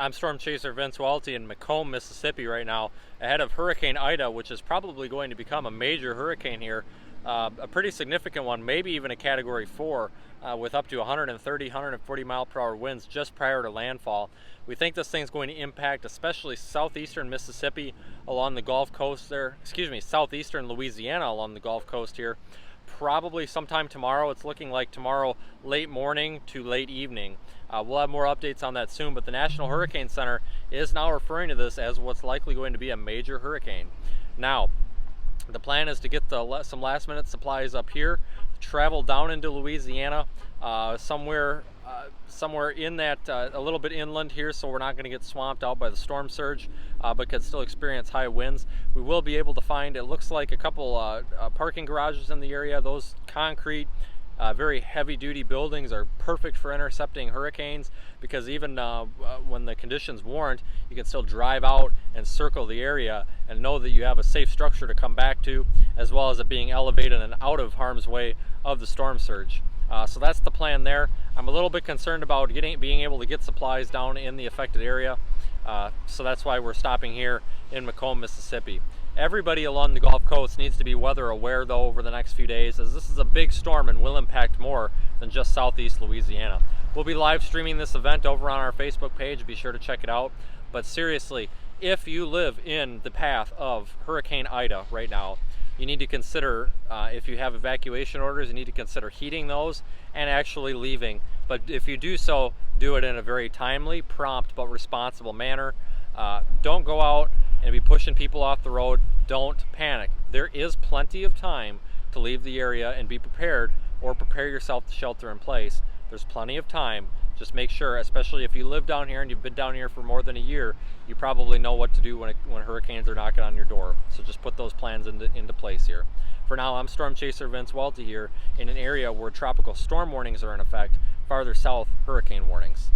I'm Storm Chaser Vince Welty in McComb, Mississippi right now, ahead of Hurricane Ida, which is probably going to become a major hurricane here, a pretty significant one, maybe even a Category 4, with up to 130, 140 mile per hour winds just prior to landfall. We think this thing's going to impact especially southeastern Mississippi along the Gulf Coast there, southeastern Louisiana along the Gulf Coast here. Probably sometime tomorrow. It's looking like tomorrow late morning to late evening. We'll have more updates on that soon, but the National Hurricane Center is now referring to this as what's likely going to be a major hurricane. Now, the plan is to get some last minute supplies up here, travel down into Louisiana, somewhere in that, a little bit inland here, so we're not going to get swamped out by the storm surge, but can still experience high winds. We will be able to find, it looks like, a couple parking garages in the area. Those concrete, very heavy duty buildings are perfect for intercepting hurricanes, because even when the conditions warrant, you can still drive out and circle the area and know that you have a safe structure to come back to, as well as it being elevated and out of harm's way of the storm surge. So that's the plan there. I'm a little bit concerned about being able to get supplies down in the affected area, so that's why we're stopping here in McComb, Mississippi. Everybody along the Gulf Coast needs to be weather aware though over the next few days, as this is a big storm and will impact more than just southeast Louisiana. We'll be live streaming this event over on our Facebook page. Be sure to check it out. But seriously, if you live in the path of Hurricane Ida right now, you need to consider, if you have evacuation orders, you need to consider heeding those and actually leaving. But if you do so, do it in a very timely, prompt, but responsible manner. Don't go out and be pushing people off the road. Don't panic. There is plenty of time to leave the area and be prepared, or prepare yourself to shelter in place. There's plenty of time. Just make sure, especially if you live down here and you've been down here for more than a year, you probably know what to do when hurricanes are knocking on your door. So just put those plans into place here. For now, I'm Storm Chaser Vince Welty here in an area where tropical storm warnings are in effect, farther south, hurricane warnings.